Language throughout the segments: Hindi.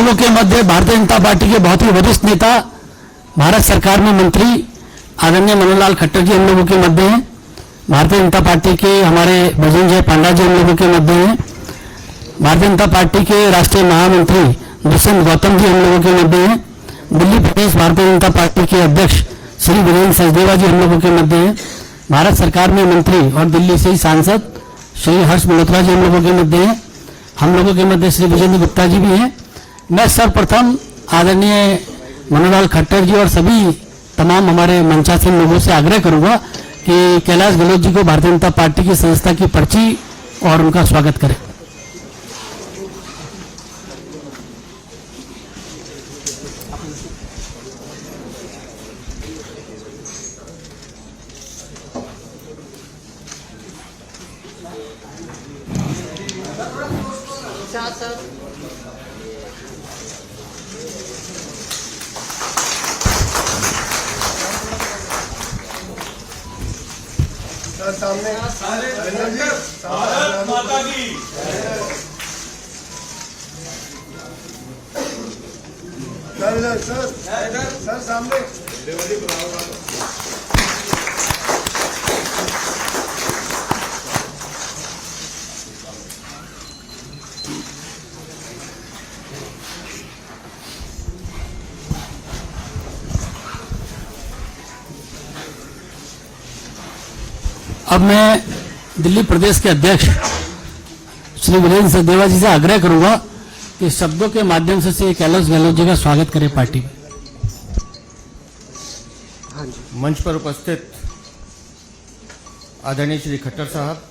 लोगों के मध्य भारतीय जनता पार्टी के बहुत ही वरिष्ठ नेता, भारत सरकार में मंत्री आदरणीय मनोहर लाल खट्टर जी हम लोगों के मध्य हैं। भारतीय जनता पार्टी के हमारे भजनजय पांडा जी हम लोगों के मध्य हैं। भारतीय जनता पार्टी के राष्ट्रीय महामंत्री दुष्यंत गौतम जी हम लोगों के मध्य हैं। दिल्ली प्रदेश भारतीय जनता पार्टी के अध्यक्ष श्री वीरेंद्र सचदेवा जी हम लोगों के मध्य हैं। भारत सरकार में मंत्री और दिल्ली से ही सांसद श्री हर्ष मल्होत्रा जी हम लोगों के मध्य हैं। हम लोगों के मध्य श्री विजेंद्र गुप्ता जी भी हैं। मैं सर्वप्रथम आदरणीय मनोहर लाल खट्टर जी और सभी तमाम हमारे मंचासीन लोगों से आग्रह करूंगा कि कैलाश गहलोत जी को भारतीय जनता पार्टी की संस्था की पर्ची और उनका स्वागत करें। सामने भारत माता की सर सामने अब मैं दिल्ली प्रदेश के अध्यक्ष श्री वीरेंद्र सचदेवा जी से आग्रह करूंगा कि शब्दों के माध्यम से कैलाश गहलोत जी का स्वागत करें पार्टी में। मंच पर उपस्थित आदरणीय श्री खट्टर साहब,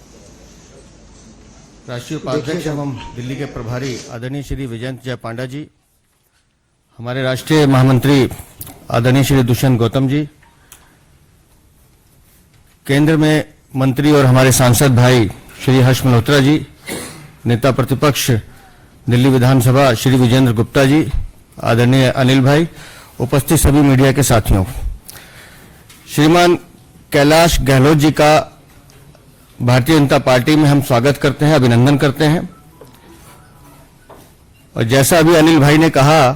राष्ट्रीय उपाध्यक्ष एवं दिल्ली के प्रभारी आदरणीय श्री विजेंद्र जय पांडा जी, हमारे राष्ट्रीय महामंत्री आदरणीय श्री दुष्यंत गौतम जी, केंद्र में मंत्री और हमारे सांसद भाई श्री हर्ष मल्होत्रा जी, नेता प्रतिपक्ष दिल्ली विधानसभा श्री विजेंद्र गुप्ता जी, आदरणीय अनिल भाई, उपस्थित सभी मीडिया के साथियों, श्रीमान कैलाश गहलोत जी का भारतीय जनता पार्टी में हम स्वागत करते हैं, अभिनंदन करते हैं। और जैसा अभी अनिल भाई ने कहा,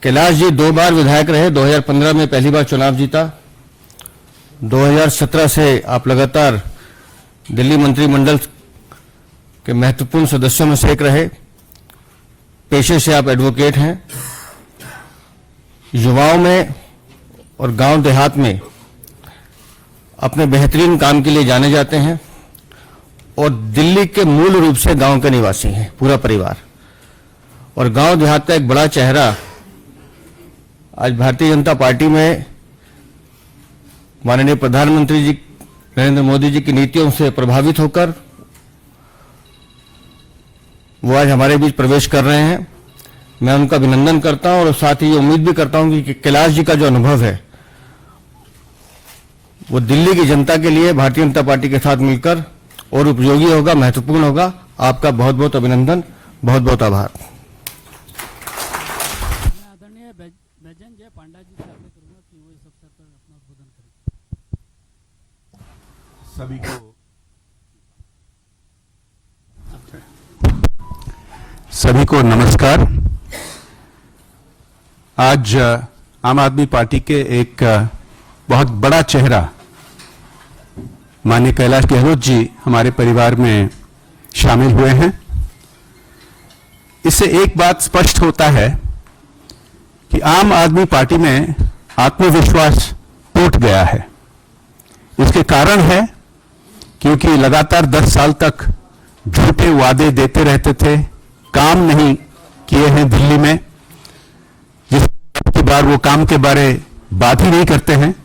कैलाश जी 2 बार विधायक रहे। 2015 में पहली बार चुनाव जीता। 2017 से आप लगातार दिल्ली मंत्रिमंडल के महत्वपूर्ण सदस्यों में से एक रहे। पेशे से आप एडवोकेट हैं। युवाओं में और गांव देहात में अपने बेहतरीन काम के लिए जाने जाते हैं और दिल्ली के मूल रूप से गांव के निवासी हैं, पूरा परिवार। और गांव देहात का एक बड़ा चेहरा आज भारतीय जनता पार्टी में माननीय प्रधानमंत्री जी नरेंद्र मोदी जी की नीतियों से प्रभावित होकर वो आज हमारे बीच प्रवेश कर रहे हैं। मैं उनका अभिनंदन करता हूं और साथ ही ये उम्मीद भी करता हूं कि कैलाश जी का जो अनुभव है वो दिल्ली की जनता के लिए भारतीय जनता पार्टी के साथ मिलकर और उपयोगी होगा, महत्वपूर्ण होगा। आपका बहुत बहुत अभिनंदन, बहुत बहुत आभार। आदरणीय भजनजय पांडा जी से आग्रह करूंगा कि वो इस अवसर पर अपना उद्बोधन करें। सभी को नमस्कार। आज आम आदमी पार्टी के एक बहुत बड़ा चेहरा माननीय कैलाश गहलोत जी हमारे परिवार में शामिल हुए हैं। इससे एक बात स्पष्ट होता है कि आम आदमी पार्टी में आत्मविश्वास टूट गया है। इसके कारण है क्योंकि लगातार 10 साल तक झूठे वादे देते रहते थे, काम नहीं किए हैं दिल्ली में, जिसकी बार वो काम के बारे बात ही नहीं करते हैं।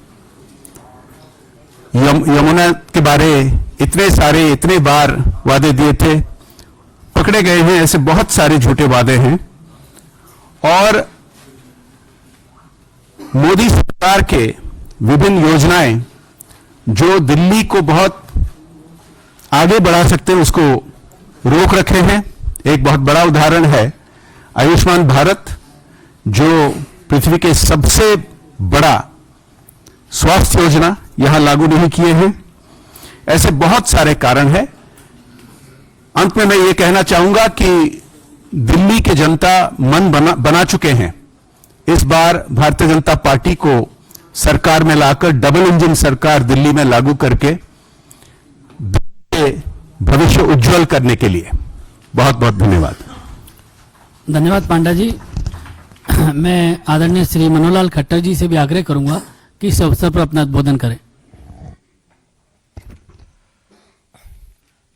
यमुना के बारे इतने बार वादे दिए थे, पकड़े गए हैं। ऐसे बहुत सारे झूठे वादे हैं। और मोदी सरकार के विभिन्न योजनाएं जो दिल्ली को बहुत आगे बढ़ा सकते हैं उसको रोक रखे हैं। एक बहुत बड़ा उदाहरण है आयुष्मान भारत, जो पृथ्वी के सबसे बड़ा स्वास्थ्य योजना, यहां लागू नहीं किए हैं। ऐसे बहुत सारे कारण हैं। अंत में मैं ये कहना चाहूंगा कि की जनता मन बना चुके हैं। इस बार भारतीय जनता पार्टी को सरकार में लाकर डबल इंजन सरकार दिल्ली में लागू करके भविष्य उज्जवल करने के लिए बहुत बहुत धन्यवाद। धन्यवाद पांडा जी। मैं आदरणीय श्री मनोहर लाल खट्टर जी से भी आग्रह करूंगा कि इस अवसर पर अपना उद्बोधन करें।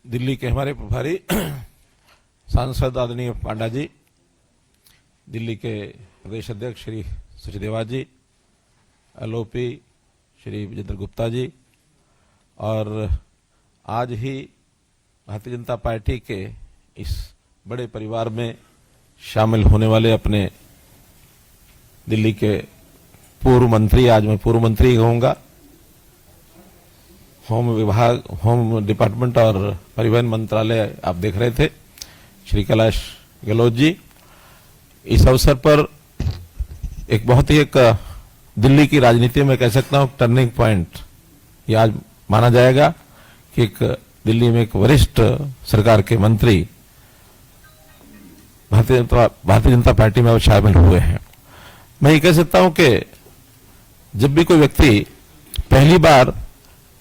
दिल्ली के हमारे प्रभारी सांसद आदरणीय पांडा जी, दिल्ली के प्रदेश अध्यक्ष श्री सचदेवा जी, एलओपी श्री विजेंद्र गुप्ता जी, और आज ही भारतीय जनता पार्टी के इस बड़े परिवार में शामिल होने वाले अपने दिल्ली के पूर्व मंत्री, आज मैं पूर्व मंत्री कहूंगा, होम विभाग, होम डिपार्टमेंट और परिवहन मंत्रालय आप देख रहे थे, श्री कैलाश गहलोत जी। इस अवसर पर एक बहुत ही एक दिल्ली की राजनीति में कह सकता हूं टर्निंग पॉइंट ये आज माना जाएगा कि एक दिल्ली में एक वरिष्ठ सरकार के मंत्री भारतीय जनता पार्टी में शामिल हुए हैं। मैं ये कह सकता हूं कि जब भी कोई व्यक्ति पहली बार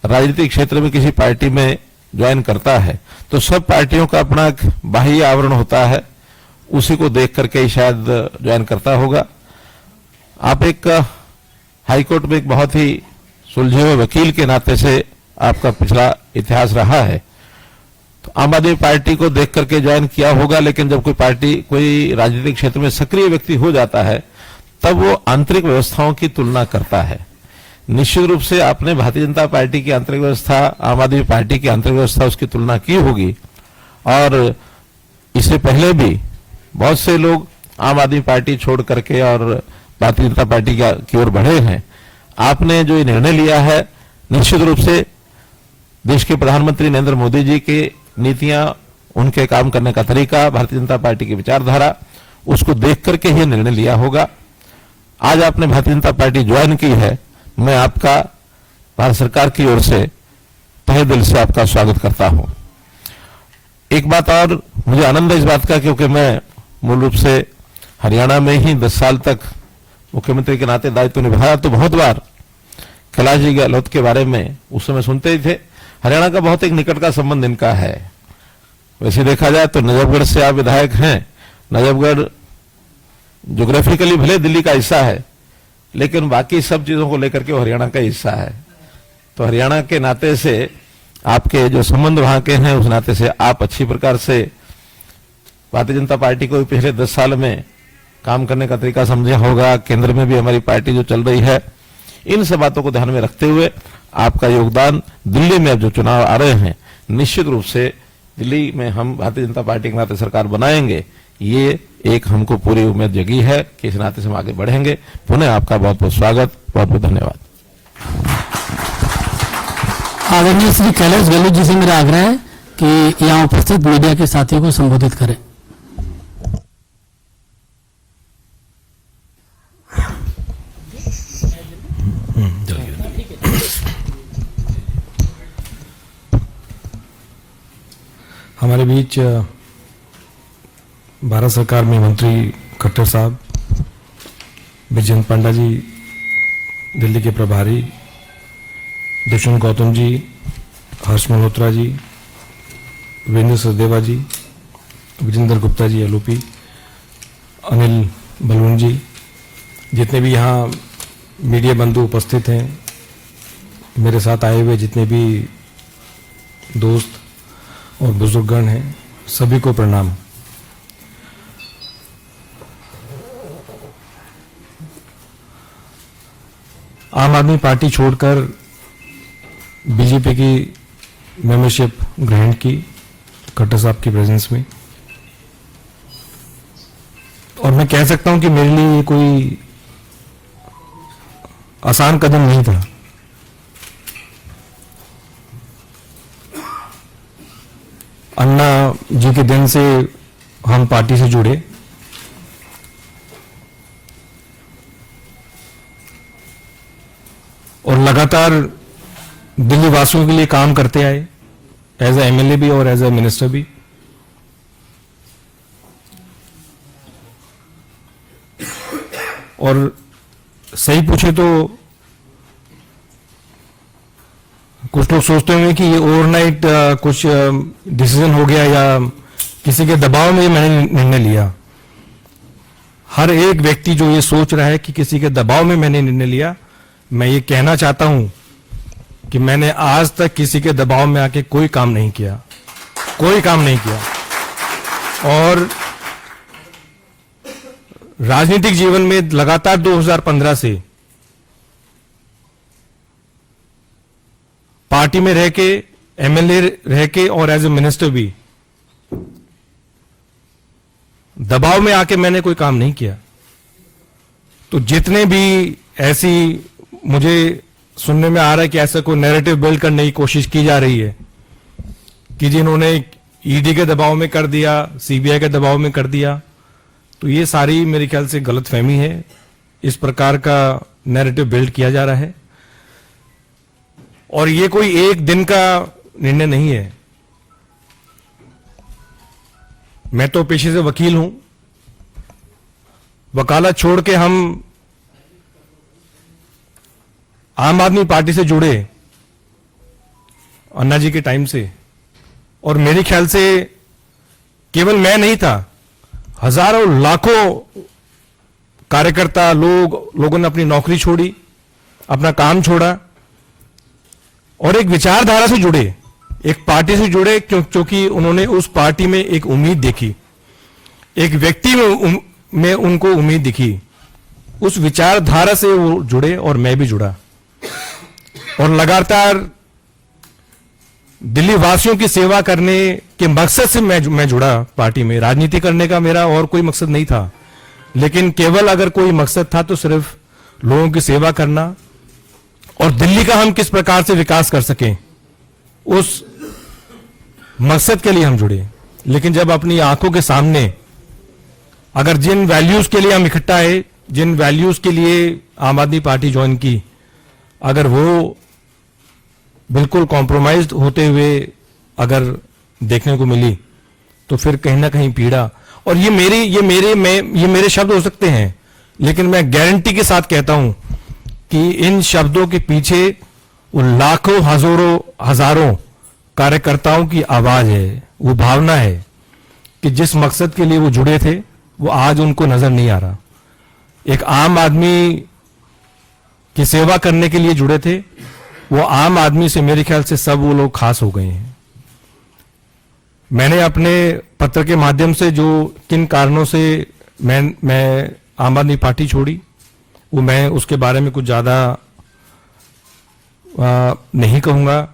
राजनीतिक क्षेत्र में किसी पार्टी में ज्वाइन करता है तो सब पार्टियों का अपना एक बाह्य आवरण होता है, उसी को देख करके ही शायद ज्वाइन करता होगा। आप एक हाईकोर्ट में एक बहुत ही सुलझे हुए वकील के नाते से आपका पिछला इतिहास रहा है, तो आम आदमी पार्टी को देख करके ज्वाइन किया होगा, लेकिन जब कोई पार्टी, कोई राजनीतिक क्षेत्र में सक्रिय व्यक्ति हो जाता है तब वो आंतरिक व्यवस्थाओं की तुलना करता है। निश्चित रूप से आपने भारतीय जनता पार्टी की आंतरिक व्यवस्था, आम आदमी पार्टी की आंतरिक व्यवस्था, उसकी तुलना की होगी, और इससे पहले भी बहुत से लोग आम आदमी पार्टी छोड़ करके और भारतीय जनता पार्टी की ओर बढ़े हैं। आपने जो ये निर्णय लिया है, निश्चित रूप से देश के प्रधानमंत्री नरेंद्र मोदी जी की नीतियां, उनके काम करने का तरीका, भारतीय जनता पार्टी की विचारधारा, उसको देख करके ही निर्णय लिया होगा। आज आपने भारतीय जनता पार्टी ज्वाइन की है, मैं आपका भारत सरकार की ओर से तहे दिल से आपका स्वागत करता हूं। एक बात और मुझे आनंद है इस बात का, क्योंकि मैं मूल रूप से हरियाणा में ही 10 साल तक मुख्यमंत्री के नाते दायित्व निभाया, तो बहुत बार कैलाश जी गहलोत के बारे में उस समय सुनते ही थे। हरियाणा का बहुत एक निकट का संबंध इनका है। वैसे देखा जाए तो नजफगढ़ से आप विधायक हैं। नजफगढ़ ज्योग्राफिकली भले दिल्ली का हिस्सा है, लेकिन बाकी सब चीजों को लेकर के वो हरियाणा का हिस्सा है। तो हरियाणा के नाते से आपके जो संबंध वहां के हैं, उस नाते से आप अच्छी प्रकार से भारतीय जनता पार्टी को पिछले 10 साल में काम करने का तरीका समझा होगा। केंद्र में भी हमारी पार्टी जो चल रही है, इन सब बातों को ध्यान में रखते हुए आपका योगदान दिल्ली में अब जो चुनाव आ रहे हैं, निश्चित रूप से दिल्ली में हम भारतीय जनता पार्टी के नाते सरकार बनाएंगे, ये एक हमको पूरी उम्मीद जगी है कि इस नाते से हम आगे बढ़ेंगे। पुनः आपका बहुत बहुत स्वागत, बहुत बहुत धन्यवाद। आदरणीय श्री कैलाश गहलोत जी से मेरा आग्रह है कि यहाँ उपस्थित मीडिया के साथियों को संबोधित करें। हमारे बीच भारत सरकार में मंत्री खट्टर साहब, विजेंद्र पांडा जी दिल्ली के प्रभारी, दुष्यंत गौतम जी, हर्ष मल्होत्रा जी, वीरेंद्र सचदेवा जी, विजेंद्र गुप्ता जी एलओपी, अनिल बलून जी, जितने भी यहाँ मीडिया बंधु उपस्थित हैं, मेरे साथ आए हुए जितने भी दोस्त और बुजुर्गगण हैं, सभी को प्रणाम। आम आदमी पार्टी छोड़कर बीजेपी की मेंबरशिप ग्रहण की खट्टर साहब की प्रेजेंस में, और मैं कह सकता हूं कि मेरे लिए ये कोई आसान कदम नहीं था। अन्ना जी के दिन से हम पार्टी से जुड़े, और लगातार दिल्ली वासियों के लिए काम करते आए, एज ए एमएलए भी और एज ए मिनिस्टर भी। और सही पूछे तो कुछ लोग सोचते होंगे कि ये ओवरनाइट कुछ डिसीजन हो गया या किसी के दबाव में मैंने निर्णय लिया। हर एक व्यक्ति जो ये सोच रहा है कि किसी के दबाव में मैंने निर्णय लिया, मैं ये कहना चाहता हूं कि मैंने आज तक किसी के दबाव में आके कोई काम नहीं किया, कोई काम नहीं किया। और राजनीतिक जीवन में लगातार 2015 से पार्टी में रह के, एमएलए रह के और एज ए मिनिस्टर भी दबाव में आके मैंने कोई काम नहीं किया। तो जितने भी ऐसी मुझे सुनने में आ रहा है कि ऐसा कोई नैरेटिव बिल्ड करने की कोशिश की जा रही है कि जिन्होंने ईडी के दबाव में कर दिया, सीबीआई के दबाव में कर दिया, तो ये सारी मेरे ख्याल से गलतफहमी है। इस प्रकार का नैरेटिव बिल्ड किया जा रहा है और ये कोई एक दिन का निर्णय नहीं है। मैं तो पेशे से वकील हूं, वकालत छोड़ के हम आम आदमी पार्टी से जुड़े अन्ना जी के टाइम से, और मेरे ख्याल से केवल मैं नहीं था, हजारों लाखों कार्यकर्ता लोगों ने अपनी नौकरी छोड़ी, अपना काम छोड़ा और एक विचारधारा से जुड़े, एक पार्टी से जुड़े क्योंकि उन्होंने उस पार्टी में एक उम्मीद देखी, एक व्यक्ति में उनको उम्मीद दिखी। उस विचारधारा से वो जुड़े और मैं भी जुड़ा और लगातार दिल्ली वासियों की सेवा करने के मकसद से मैं जुड़ा पार्टी में। राजनीति करने का मेरा और कोई मकसद नहीं था, लेकिन केवल अगर कोई मकसद था तो सिर्फ लोगों की सेवा करना और दिल्ली का हम किस प्रकार से विकास कर सकें, उस मकसद के लिए हम जुड़े। लेकिन जब अपनी आंखों के सामने अगर जिन वैल्यूज के लिए हम इकट्ठा है, जिन वैल्यूज के लिए आम आदमी पार्टी ज्वाइन की, अगर वो बिल्कुल कॉम्प्रोमाइज्ड होते हुए अगर देखने को मिली तो फिर कहीं ना कहीं पीड़ा। और ये मेरे शब्द हो सकते हैं, लेकिन मैं गारंटी के साथ कहता हूं कि इन शब्दों के पीछे उन लाखों हजारों कार्यकर्ताओं की आवाज है, वो भावना है कि जिस मकसद के लिए वो जुड़े थे वो आज उनको नजर नहीं आ रहा। एक आम आदमी की सेवा करने के लिए जुड़े थे, वो आम आदमी से मेरे ख्याल से सब वो लोग खास हो गए हैं। मैंने अपने पत्र के माध्यम से जो किन कारणों से मैं आम आदमी पार्टी छोड़ी, वो मैं उसके बारे में कुछ ज्यादा नहीं कहूंगा।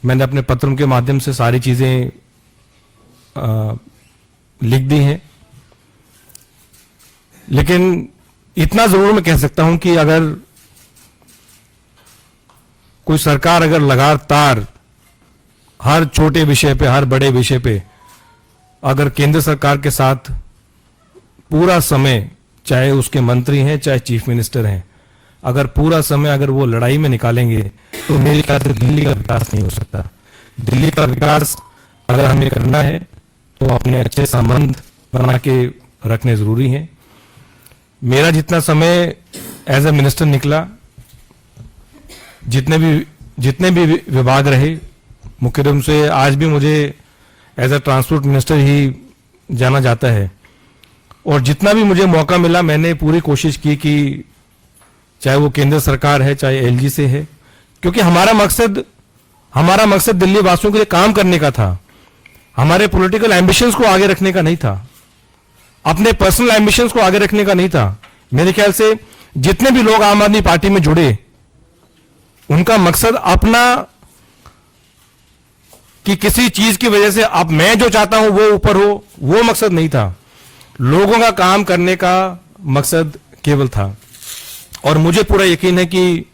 मैंने अपने पत्रों के माध्यम से सारी चीजें लिख दी हैं, लेकिन इतना जरूर मैं कह सकता हूं कि अगर कोई सरकार अगर लगातार हर छोटे विषय पे, हर बड़े विषय पे अगर केंद्र सरकार के साथ पूरा समय, चाहे उसके मंत्री हैं चाहे चीफ मिनिस्टर हैं, अगर पूरा समय अगर वो लड़ाई में निकालेंगे तो मेरे ख्याल से दिल्ली का विकास नहीं हो सकता। दिल्ली का विकास अगर हमें करना है तो अपने अच्छे संबंध बना के रखने जरूरी हैं। मेरा जितना समय एज ए मिनिस्टर निकला, जितने भी विभाग रहे, मुख्य रूप से आज भी मुझे एज ए ट्रांसपोर्ट मिनिस्टर ही जाना जाता है, और जितना भी मुझे मौका मिला मैंने पूरी कोशिश की कि चाहे वो केंद्र सरकार है चाहे एलजी से है, क्योंकि हमारा मकसद दिल्ली वासियों के लिए काम करने का था। हमारे पॉलिटिकल एम्बिशंस को आगे रखने का नहीं था, अपने पर्सनल एम्बिशंस को आगे रखने का नहीं था। मेरे ख्याल से जितने भी लोग आम आदमी पार्टी में जुड़े, उनका मकसद अपना कि किसी चीज की वजह से अब मैं जो चाहता हूं वो ऊपर हो, वो मकसद नहीं था। लोगों का काम करने का मकसद केवल था। और मुझे पूरा यकीन है कि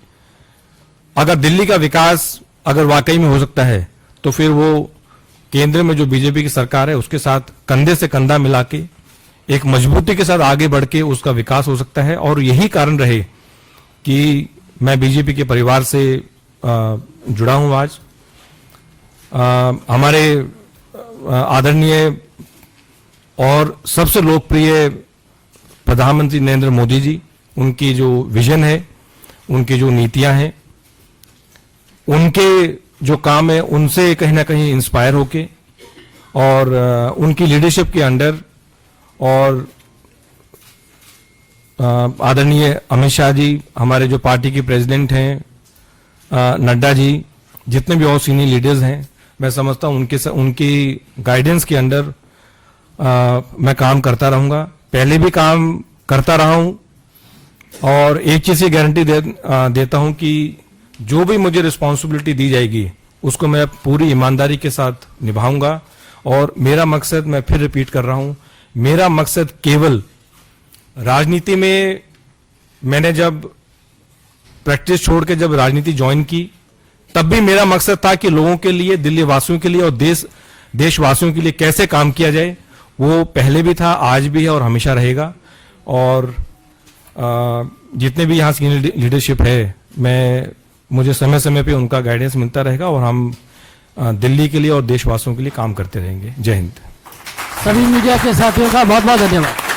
अगर दिल्ली का विकास अगर वाकई में हो सकता है तो फिर वो केंद्र में जो बीजेपी की सरकार है उसके साथ कंधे से कंधा मिला के एक मजबूती के साथ आगे बढ़ के उसका विकास हो सकता है। और यही कारण रहे कि मैं बीजेपी के परिवार से जुड़ा हूं आज। हमारे आदरणीय और सबसे लोकप्रिय प्रधानमंत्री नरेंद्र मोदी जी उनकी जो विजन है, उनकी जो नीतियां हैं, उनके जो काम है, उनसे कहीं ना कहीं इंस्पायर होके और उनकी लीडरशिप के अंडर और आदरणीय अमित शाह जी, हमारे जो पार्टी के प्रेसिडेंट हैं, नड्डा जी, जितने भी और सीनियर लीडर्स हैं, मैं समझता हूं उनकी गाइडेंस के अंडर मैं काम करता रहूंगा। पहले भी काम करता रहा हूं और एक चीज की गारंटी देता हूं कि जो भी मुझे रिस्पॉन्सिबिलिटी दी जाएगी उसको मैं पूरी ईमानदारी के साथ निभाऊंगा। और मेरा मकसद, मैं फिर रिपीट कर रहा हूं, मेरा मकसद केवल राजनीति में, मैंने जब प्रैक्टिस छोड़ के जब राजनीति ज्वाइन की तब भी मेरा मकसद था कि लोगों के लिए, दिल्ली वासियों के लिए और देशवासियों के लिए कैसे काम किया जाए। वो पहले भी था, आज भी है और हमेशा रहेगा। और जितने भी यहाँ सीनियर लीडरशिप है, मुझे समय समय पे उनका गाइडेंस मिलता रहेगा और हम दिल्ली के लिए और देशवासियों के लिए काम करते रहेंगे। जय हिंद। सभी मीडिया के साथियों का बहुत बहुत धन्यवाद।